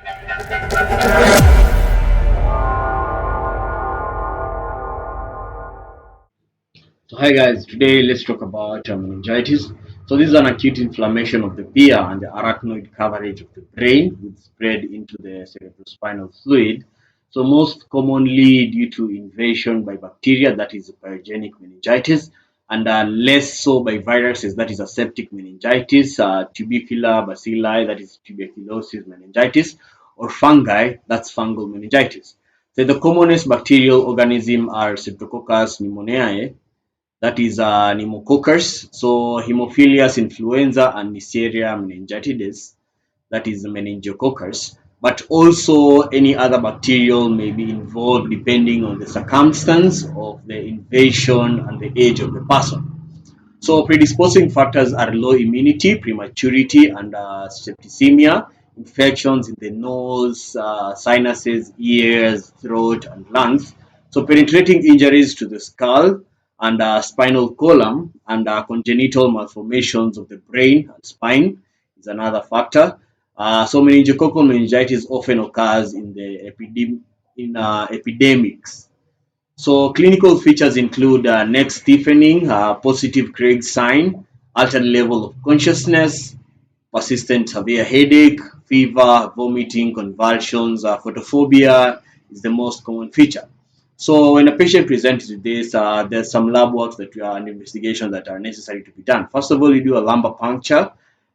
So hi guys, today let's talk about meningitis. So this is an acute inflammation of the ear and the arachnoid coverage of the brain, which spread into the cerebrospinal fluid. So most commonly due to invasion by bacteria, that is pyogenic meningitis, and less so by viruses, that is aseptic meningitis, tubercular bacilli, that is tuberculosis meningitis, or fungi, that's fungal meningitis. So the commonest bacterial organism are Streptococcus pneumoniae, that is pneumococcus. So Haemophilus influenza and Neisseria meningitidis, that is meningococcus. But also any other bacterial may be involved depending on the circumstance of the invasion and the age of the person. So predisposing factors are low immunity, prematurity, and septicemia, infections in the nose, sinuses, ears, throat, and lungs. So penetrating injuries to the skull and spinal column and congenital malformations of the brain and spine is another factor. So meningococcal meningitis often occurs in the epidemics. So clinical features include neck stiffening, positive Craig sign, altered level of consciousness, persistent severe headache, fever, vomiting, convulsions, photophobia is the most common feature. So when a patient presents with this, there's some lab works that and investigations that are necessary to be done. First of all, you do a lumbar puncture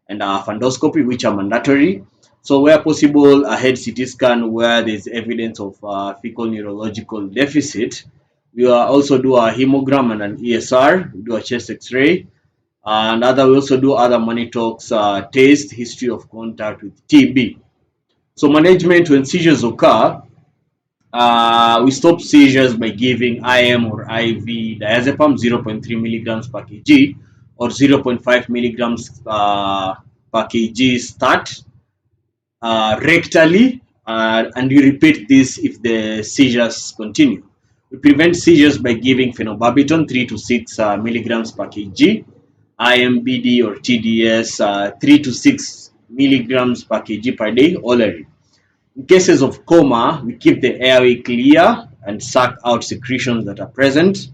and a fundoscopy, which are mandatory. So where possible, a head CT scan where there's evidence of fecal neurological deficit. We also do a hemogram and an ESR. We do a chest X-ray, and we also do other monitox test, history of contact with TB. So management when seizures occur, we stop seizures by giving IM or IV diazepam 0.3 milligrams per kg or 0.5 milligrams per kg start rectally, and you repeat this if the seizures continue. We prevent seizures by giving phenobarbital 3 to 6 milligrams per kg, IMBD or TDS 3 to 6 milligrams per kg per day orally. In cases of coma, we keep the airway clear and suck out secretions that are present.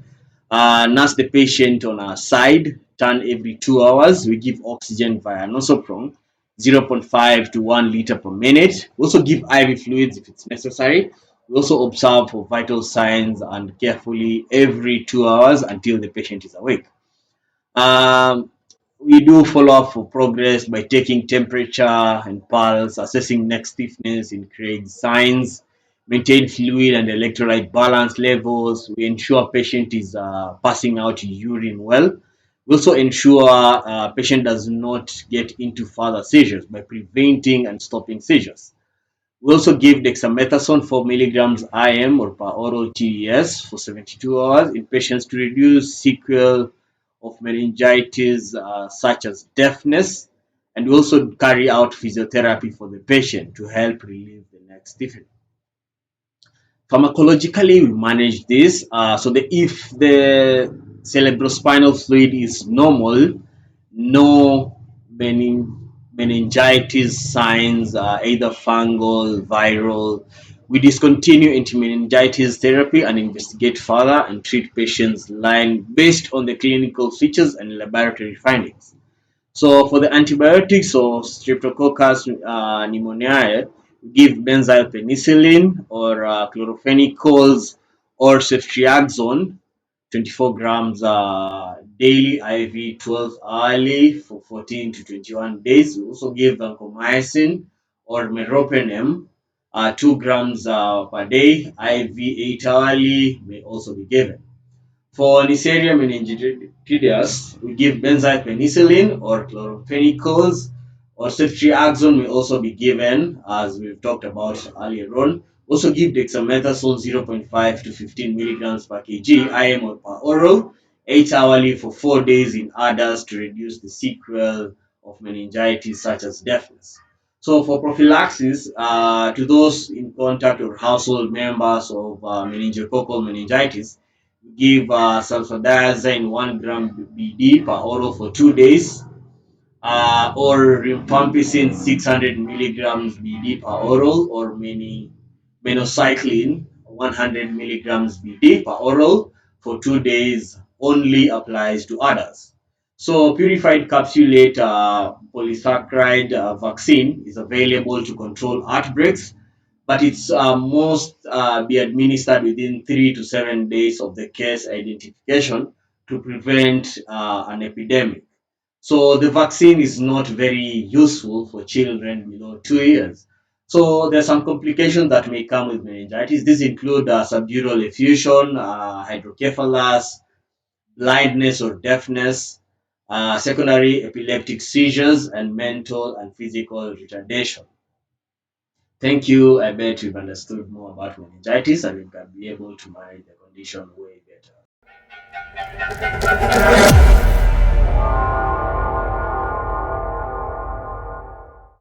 Nurse the patient on our side, turn every 2 hours. We give oxygen via nosoprong, 0.5 to 1 liter per minute. We also give IV fluids if it's necessary. We also observe for vital signs and carefully every 2 hours until the patient is awake. Um, we do follow up for progress by taking temperature and pulse, assessing neck stiffness in Craig's signs, maintain fluid and electrolyte balance levels. We ensure patient is passing out urine well. We also ensure patient does not get into further seizures by preventing and stopping seizures. We also give dexamethasone 4 milligrams IM or per oral TES for 72 hours in patients to reduce sequelae of meningitis such as deafness, and we also carry out physiotherapy for the patient to help relieve the neck stiffening. Pharmacologically, we manage this. If the cerebrospinal fluid is normal, no meningitis signs, either fungal, viral, we discontinue anti-meningitis therapy and investigate further and treat patients line based on the clinical features and laboratory findings. So for the antibiotics of Streptococcus pneumoniae, we give benzyl penicillin or chlorophenicals or ceftriaxone 24 grams daily IV 12 hourly for 14 to 21 days. We also give vancomycin or meropenem 2 grams per day, IV 8 hourly may also be given. For Neisseria meningitidis, we give benzyl penicillin or chlorophenicals or ceftriaxone may also be given, as we've talked about earlier on. Also give dexamethasone 0.5 to 15 milligrams per kg, IM or per oral, 8 hourly for 4 days in adults to reduce the sequelae of meningitis such as deafness. So for prophylaxis, to those in contact or household members of meningococcal meningitis, give sulfadiazine 1 gram BD per oral for 2 days. or rifampicin 600 milligrams BD per oral, or minocycline 100 milligrams BD per oral for 2 days only applies to adults. So purified capsulate polysaccharide vaccine is available to control outbreaks, but it's must be administered within 3 to 7 days of the case identification to prevent an epidemic. So the vaccine is not very useful for children below 2 years. So there are some complications that may come with meningitis. These include subdural effusion, hydrocephalus, blindness or deafness, secondary epileptic seizures, and mental and physical retardation. Thank you. I bet you've understood more about meningitis and you can be able to manage the condition way better.